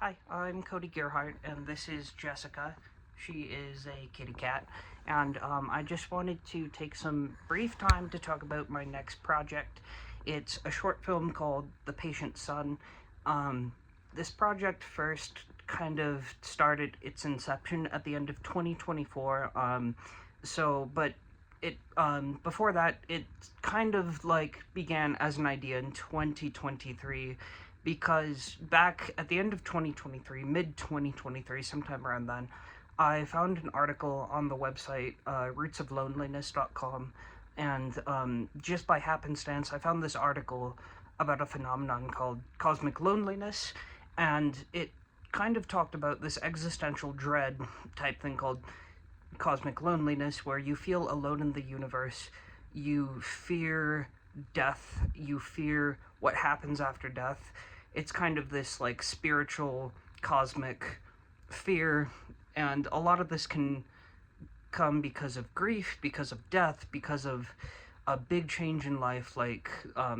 Hi, I'm Cody Gerhardt, and this is Jessica. She is a kitty cat, and I just wanted to take some brief time to talk about my next project. It's a short film called The Patient Son. This project first kind of started its inception at the end of 2024. But it before that it kind of like began as an idea in 2023, because back at the end of 2023, mid 2023, sometime around then, I found an article on the website rootsofloneliness.com, and just by happenstance I found this article about a phenomenon called cosmic loneliness, and it kind of talked about this existential dread type thing called cosmic loneliness, where you feel alone in the universe, you fear death, you fear what happens after death. It's kind of this like spiritual cosmic fear, and a lot of this can come because of grief, because of death, because of a big change in life, like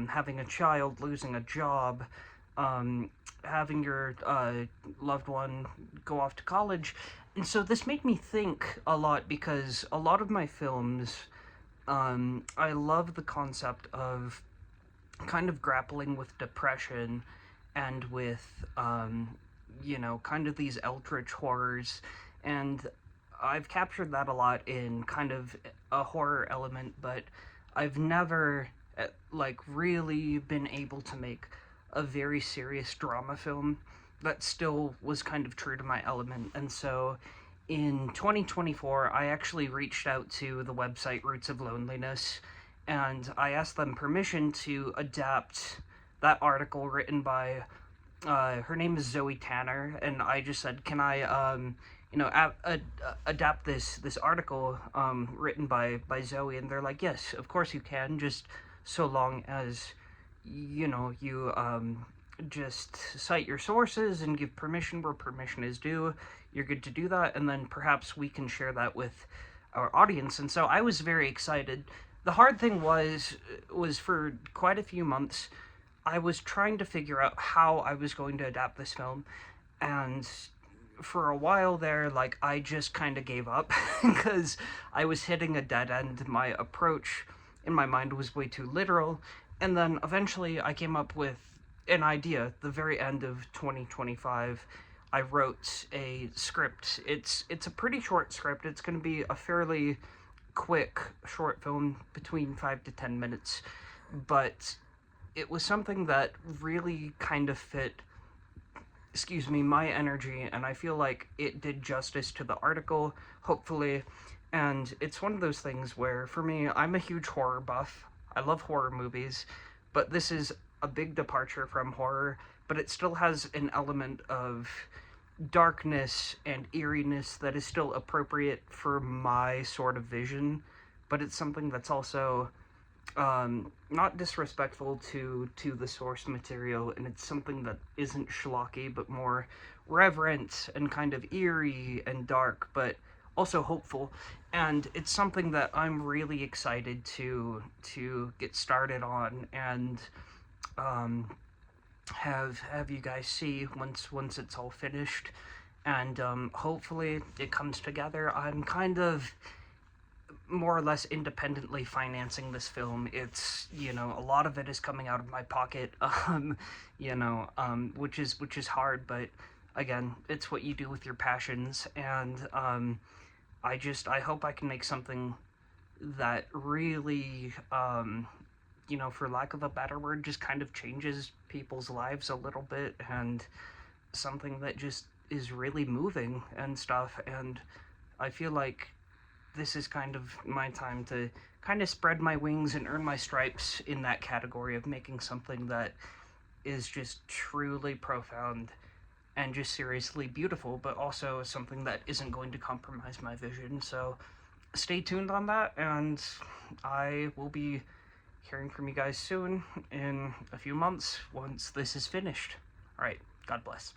having a child, losing a job, having your loved one go off to college. And so this made me think a lot, because a lot of my films, I love the concept of kind of grappling with depression and with, kind of these eldritch horrors. And I've captured that a lot in kind of a horror element, but I've never, really been able to make a very serious drama film that still was kind of true to my element. And so in 2024, I actually reached out to the website Roots of Loneliness, and I asked them permission to adapt that article written by, her name is Zoe Tanner, and I just said, can I, adapt this article written by Zoe? And they're like, yes, of course you can, just so long as you just cite your sources and give permission where permission is due. You're good to do that, and then perhaps we can share that with our audience. And so I was very excited. The hard thing was for quite a few months I was trying to figure out how I was going to adapt this film, and for a while there, like, I just kind of gave up because I was hitting a dead end. My approach in my mind was way too literal, and then eventually I came up with an idea. At the very end of 2025, I wrote a script. It's a pretty short script. It's going to be a fairly quick short film, between 5 to 10 minutes, but it was something that really kind of fit, my energy, and I feel like it did justice to the article, hopefully. And it's one of those things where, for me, I'm a huge horror buff. I love horror movies, but this is a big departure from horror, but it still has an element of darkness and eeriness that is still appropriate for my sort of vision, but it's something that's also not disrespectful to the source material, and it's something that isn't schlocky, but more reverent and kind of eerie and dark, but also hopeful. And it's something that I'm really excited to get started on, and have you guys see once it's all finished, and hopefully it comes together. I'm kind of more or less independently financing this film. It's, a lot of it is coming out of my pocket, which is hard, but again, it's what you do with your passions. And I hope I can make something that really, for lack of a better word, just kind of changes people's lives a little bit, and something that just is really moving and stuff. And I feel like this is kind of my time to kind of spread my wings and earn my stripes in that category of making something that is just truly profound and just seriously beautiful, but also something that isn't going to compromise my vision. So stay tuned on that, and I will be hearing from you guys soon, in a few months, once this is finished. All right, God bless.